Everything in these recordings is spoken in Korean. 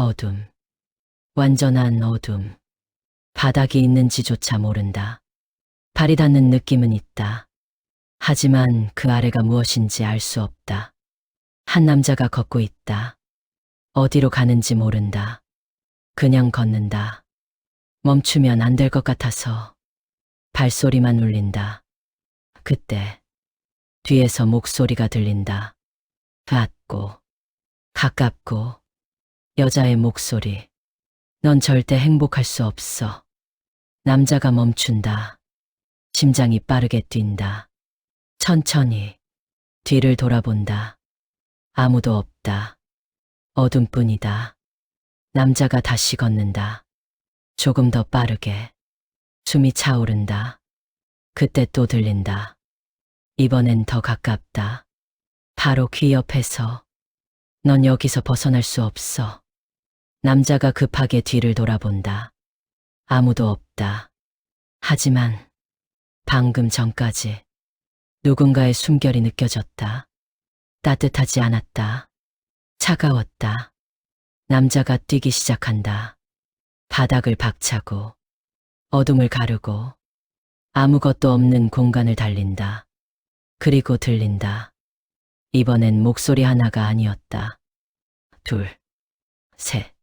어둠. 완전한 어둠. 바닥이 있는지조차 모른다. 발이 닿는 느낌은 있다. 하지만 그 아래가 무엇인지 알 수 없다. 한 남자가 걷고 있다. 어디로 가는지 모른다. 그냥 걷는다. 멈추면 안 될 것 같아서 발소리만 울린다. 그때 뒤에서 목소리가 들린다. 낮고 가깝고 여자의 목소리. 넌 절대 행복할 수 없어. 남자가 멈춘다. 심장이 빠르게 뛴다. 천천히 뒤를 돌아본다. 아무도 없다. 어둠뿐이다. 남자가 다시 걷는다. 조금 더 빠르게. 숨이 차오른다. 그때 또 들린다. 이번엔 더 가깝다. 바로 귀 옆에서. 넌 여기서 벗어날 수 없어. 남자가 급하게 뒤를 돌아본다. 아무도 없다. 하지만 방금 전까지 누군가의 숨결이 느껴졌다. 따뜻하지 않았다. 차가웠다. 남자가 뛰기 시작한다. 바닥을 박차고 어둠을 가르고 아무것도 없는 공간을 달린다. 그리고 들린다. 이번엔 목소리 하나가 아니었다. 둘, 셋,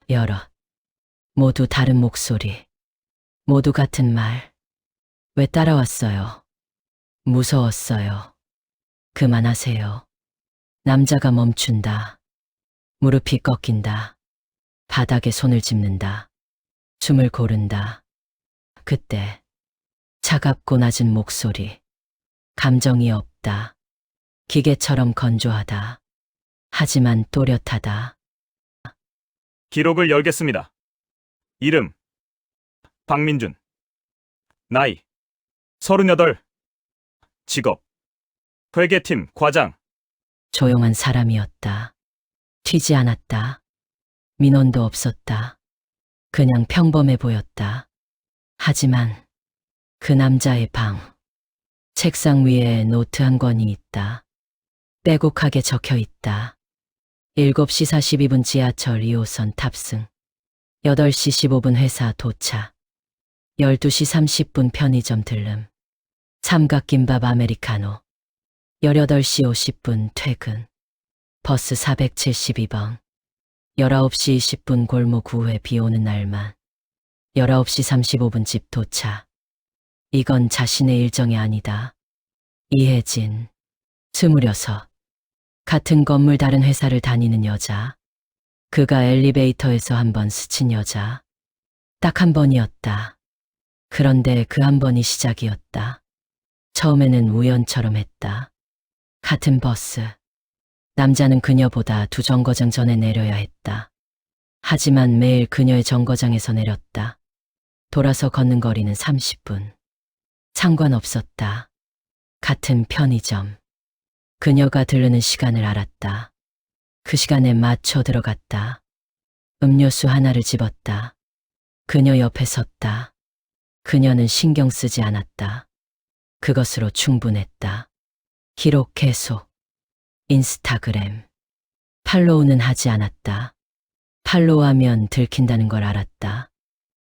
여럿. 모두 다른 목소리. 모두 같은 말. 왜 따라왔어요? 무서웠어요. 그만하세요. 남자가 멈춘다. 무릎이 꺾인다. 바닥에 손을 짚는다. 숨을 고른다. 그때 차갑고 낮은 목소리. 감정이 없다. 기계처럼 건조하다. 하지만 또렷하다. 기록을 열겠습니다. 이름 박민준. 나이 38. 직업 회계팀 과장. 조용한 사람이었다. 튀지 않았다. 민원도 없었다. 그냥 평범해 보였다. 하지만 그 남자의 방. 책상 위에 노트 한 권이 있다. 빼곡하게 적혀 있다. 7시 42분 지하철 2호선 탑승. 8시 15분 회사 도착. 12시 30분 편의점 들름. 삼각김밥 아메리카노. 18시 50분 퇴근. 버스 472번. 19시 20분 골목 우회 비 오는 날만. 19시 35분 집 도착. 이건 자신의 일정이 아니다. 이혜진. 26. 같은 건물 다른 회사를 다니는 여자. 그가 엘리베이터에서 한 번 스친 여자. 딱 한 번이었다. 그런데 그 한 번이 시작이었다. 처음에는 우연처럼 했다. 같은 버스. 남자는 그녀보다 2정거장 전에 내려야 했다. 하지만 매일 그녀의 정거장에서 내렸다. 돌아서 걷는 거리는 30분. 상관없었다. 같은 편의점. 그녀가 들르는 시간을 알았다. 그 시간에 맞춰 들어갔다. 음료수 하나를 집었다. 그녀 옆에 섰다. 그녀는 신경 쓰지 않았다. 그것으로 충분했다. 기록 계속. 인스타그램. 팔로우는 하지 않았다. 팔로우하면 들킨다는 걸 알았다.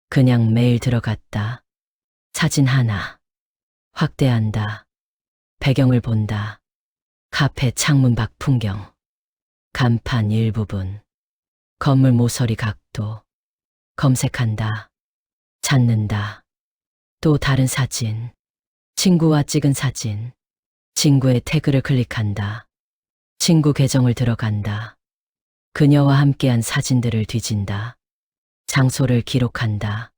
그냥 매일 들어갔다. 사진 하나. 확대한다. 배경을 본다. 카페 창문 밖 풍경. 간판 일부분. 건물 모서리 각도. 검색한다. 찾는다. 또 다른 사진. 친구와 찍은 사진. 친구의 태그를 클릭한다. 친구 계정을 들어간다. 그녀와 함께한 사진들을 뒤진다. 장소를 기록한다.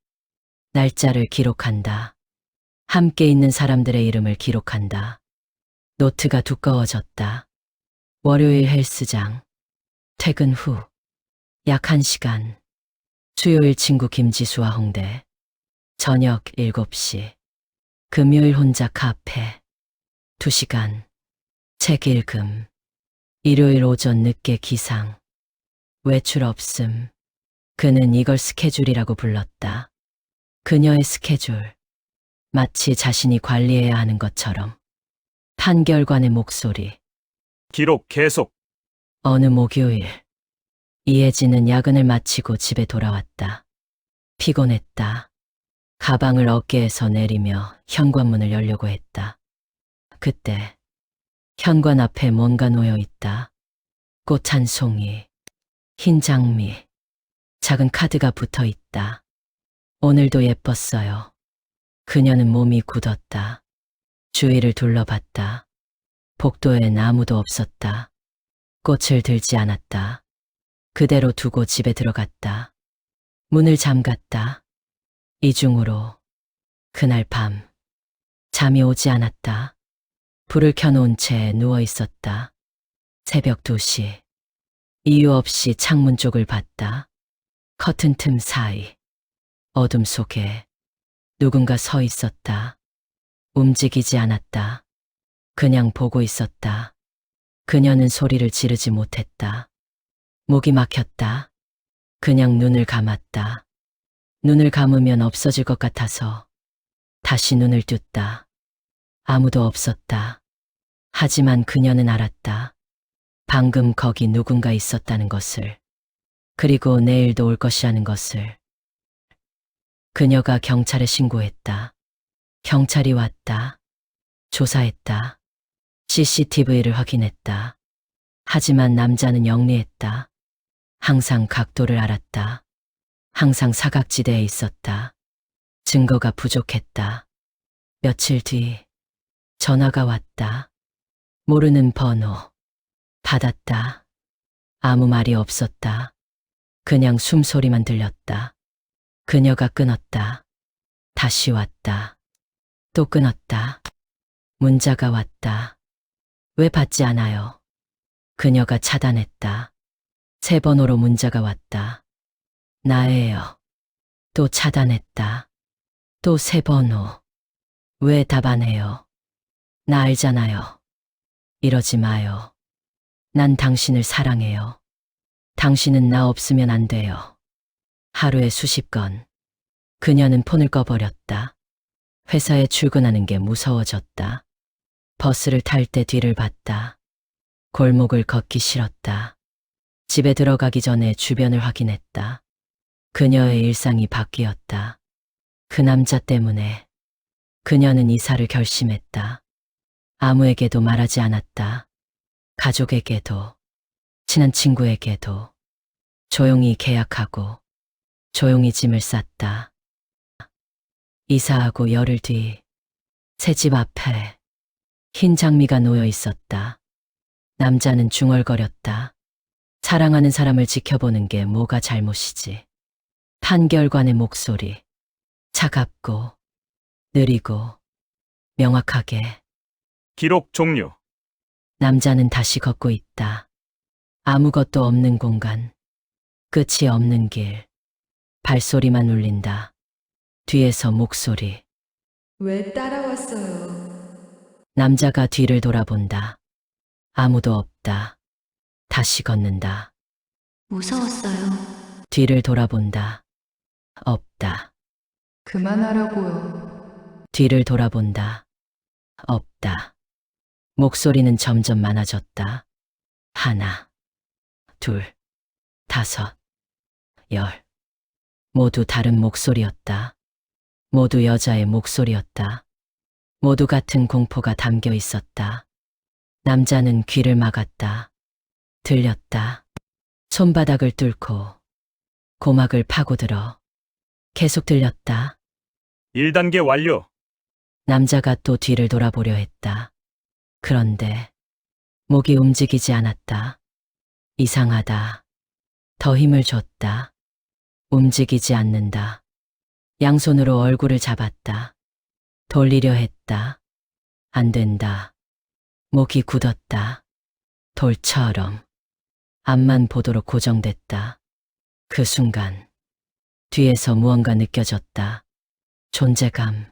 날짜를 기록한다. 함께 있는 사람들의 이름을 기록한다. 노트가 두꺼워졌다. 월요일 헬스장. 퇴근 후. 약 1시간. 수요일 친구 김지수와 홍대. 저녁 7시. 금요일 혼자 카페. 2시간. 책 읽음. 일요일 오전 늦게 기상. 외출 없음. 그는 이걸 스케줄이라고 불렀다. 그녀의 스케줄. 마치 자신이 관리해야 하는 것처럼. 판결관의 목소리. 기록 계속. 어느 목요일. 이혜진은 야근을 마치고 집에 돌아왔다. 피곤했다. 가방을 어깨에서 내리며 현관문을 열려고 했다. 그때 현관 앞에 뭔가 놓여 있다. 꽃 한 송이, 흰 장미, 작은 카드가 붙어 있다. 오늘도 예뻤어요. 그녀는 몸이 굳었다. 주위를 둘러봤다. 복도엔 아무도 없었다. 꽃을 들지 않았다. 그대로 두고 집에 들어갔다. 문을 잠갔다. 이중으로 그날 밤 잠이 오지 않았다. 불을 켜놓은 채 누워 있었다. 새벽 2시. 이유 없이 창문 쪽을 봤다. 커튼 틈 사이 어둠 속에 누군가 서 있었다. 움직이지 않았다. 그냥 보고 있었다. 그녀는 소리를 지르지 못했다. 목이 막혔다. 그냥 눈을 감았다. 눈을 감으면 없어질 것 같아서 다시 눈을 떴다. 아무도 없었다. 하지만 그녀는 알았다. 방금 거기 누군가 있었다는 것을. 그리고 내일도 올 것이라는 것을. 그녀가 경찰에 신고했다. 경찰이 왔다. 조사했다. CCTV를 확인했다. 하지만 남자는 영리했다. 항상 각도를 알았다. 항상 사각지대에 있었다. 증거가 부족했다. 며칠 뒤 전화가 왔다. 모르는 번호. 받았다. 아무 말이 없었다. 그냥 숨소리만 들렸다. 그녀가 끊었다. 다시 왔다. 또 끊었다. 문자가 왔다. 왜 받지 않아요? 그녀가 차단했다. 3번호로 문자가 왔다. 나예요. 또 차단했다. 또 3번호. 왜 답 안 해요? 나 알잖아요. 이러지 마요. 난 당신을 사랑해요. 당신은 나 없으면 안 돼요. 하루에 수십 건. 그녀는 폰을 꺼버렸다. 회사에 출근하는 게 무서워졌다. 버스를 탈 때 뒤를 봤다. 골목을 걷기 싫었다. 집에 들어가기 전에 주변을 확인했다. 그녀의 일상이 바뀌었다. 그 남자 때문에 그녀는 이사를 결심했다. 아무에게도 말하지 않았다. 가족에게도, 친한 친구에게도. 조용히 계약하고 조용히 짐을 쌌다. 이사하고 열흘 뒤 새 집 앞에 흰 장미가 놓여 있었다. 남자는 중얼거렸다. 사랑하는 사람을 지켜보는 게 뭐가 잘못이지. 판결관의 목소리. 차갑고 느리고 명확하게. 기록 종료. 남자는 다시 걷고 있다. 아무것도 없는 공간. 끝이 없는 길. 발소리만 울린다. 뒤에서 목소리. 왜 따라왔어요? 남자가 뒤를 돌아본다. 아무도 없다. 다시 걷는다. 무서웠어요. 뒤를 돌아본다. 없다. 그만하라고요. 뒤를 돌아본다. 없다. 목소리는 점점 많아졌다. 1, 2, 5, 10. 모두 다른 목소리였다. 모두 여자의 목소리였다. 모두 같은 공포가 담겨 있었다. 남자는 귀를 막았다. 들렸다. 손바닥을 뚫고 고막을 파고들어. 계속 들렸다. 1단계 완료. 남자가 또 뒤를 돌아보려 했다. 그런데 목이 움직이지 않았다. 이상하다. 더 힘을 줬다. 움직이지 않는다. 양손으로 얼굴을 잡았다. 돌리려 했다. 안 된다. 목이 굳었다. 돌처럼. 앞만 보도록 고정됐다. 그 순간 뒤에서 무언가 느껴졌다. 존재감.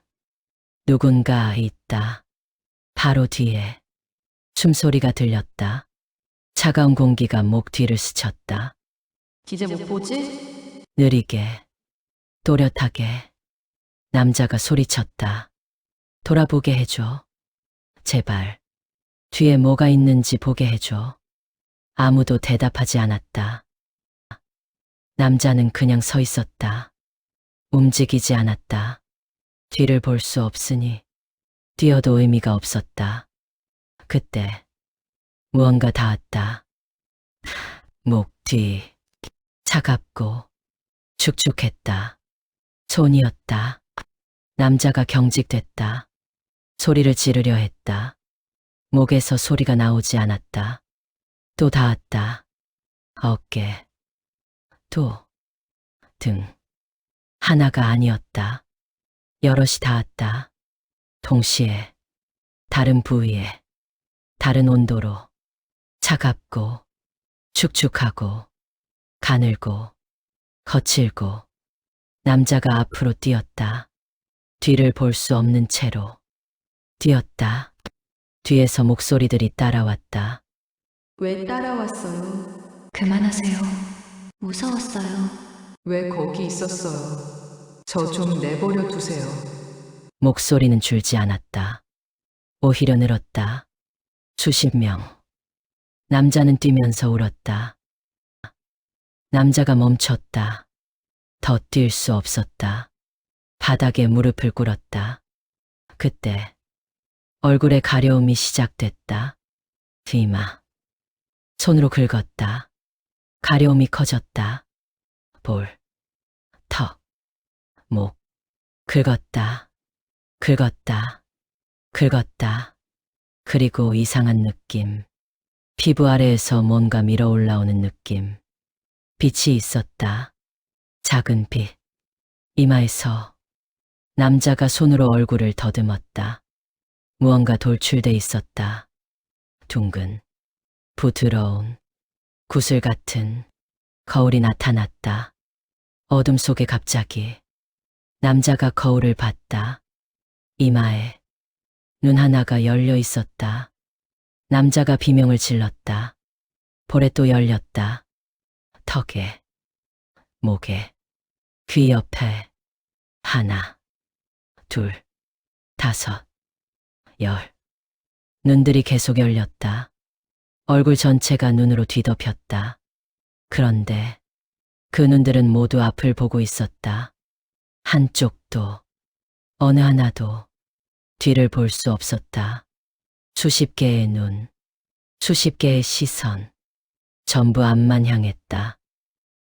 누군가 있다. 바로 뒤에. 숨소리가 들렸다. 차가운 공기가 목 뒤를 스쳤다. 이제 못 보지? 느리게, 또렷하게. 남자가 소리쳤다. 돌아보게 해줘. 제발. 뒤에 뭐가 있는지 보게 해줘. 아무도 대답하지 않았다. 남자는 그냥 서 있었다. 움직이지 않았다. 뒤를 볼 수 없으니 뛰어도 의미가 없었다. 그때 무언가 닿았다. 목 뒤. 차갑고 축축했다. 손이었다. 남자가 경직됐다. 소리를 지르려 했다. 목에서 소리가 나오지 않았다. 또 닿았다. 어깨, 또 등. 하나가 아니었다. 여럿이 닿았다. 동시에 다른 부위에 다른 온도로 차갑고 축축하고 가늘고 거칠고 남자가 앞으로 뛰었다. 뒤를 볼 수 없는 채로 뛰었다. 뒤에서 목소리들이 따라왔다. 왜 따라왔어요? 그만하세요. 무서웠어요. 왜 거기 있었어요? 저 좀 내버려 두세요. 목소리는 줄지 않았다. 오히려 늘었다. 수십 명. 남자는 뛰면서 울었다. 남자가 멈췄다. 더 뛸 수 없었다. 바닥에 무릎을 꿇었다. 그때 얼굴에 가려움이 시작됐다. 이마. 손으로 긁었다. 가려움이 커졌다. 볼, 턱, 목. 긁었다. 긁었다. 긁었다. 그리고 이상한 느낌. 피부 아래에서 뭔가 밀어 올라오는 느낌. 빛이 있었다. 작은 빛. 이마에서 남자가 손으로 얼굴을 더듬었다. 무언가 돌출돼 있었다. 둥근, 부드러운, 구슬 같은 거울이 나타났다. 어둠 속에 갑자기 남자가 거울을 봤다. 이마에 눈 하나가 열려 있었다. 남자가 비명을 질렀다. 볼에 또 열렸다. 턱에, 목에, 귀 옆에 하나, 둘, 다섯, 열. 눈들이 계속 열렸다. 얼굴 전체가 눈으로 뒤덮였다. 그런데 그 눈들은 모두 앞을 보고 있었다. 한쪽도, 어느 하나도 뒤를 볼 수 없었다. 수십 개의 눈, 수십 개의 시선, 전부 앞만 향했다.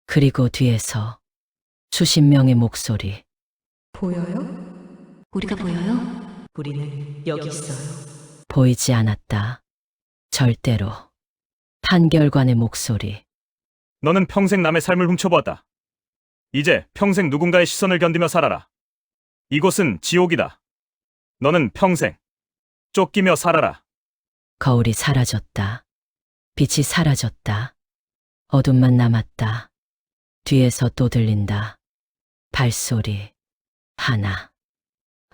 그리고 뒤에서 수십 명의 목소리. 보여요? 우리가 보여요? 우리는 여기 있어요. 보이지 않았다. 절대로. 판결관의 목소리. 너는 평생 남의 삶을 훔쳐보았다. 이제 평생 누군가의 시선을 견디며 살아라. 이곳은 지옥이다. 너는 평생 쫓기며 살아라. 거울이 사라졌다. 빛이 사라졌다. 어둠만 남았다. 뒤에서 또 들린다. 발소리. 하나,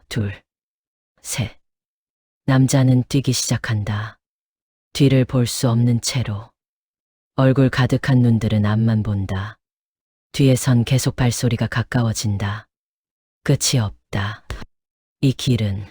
둘, 셋. 남자는 뛰기 시작한다. 뒤를 볼 수 없는 채로. 얼굴 가득한 눈들은 앞만 본다. 뒤에선 계속 발소리가 가까워진다. 끝이 없다. 이 길은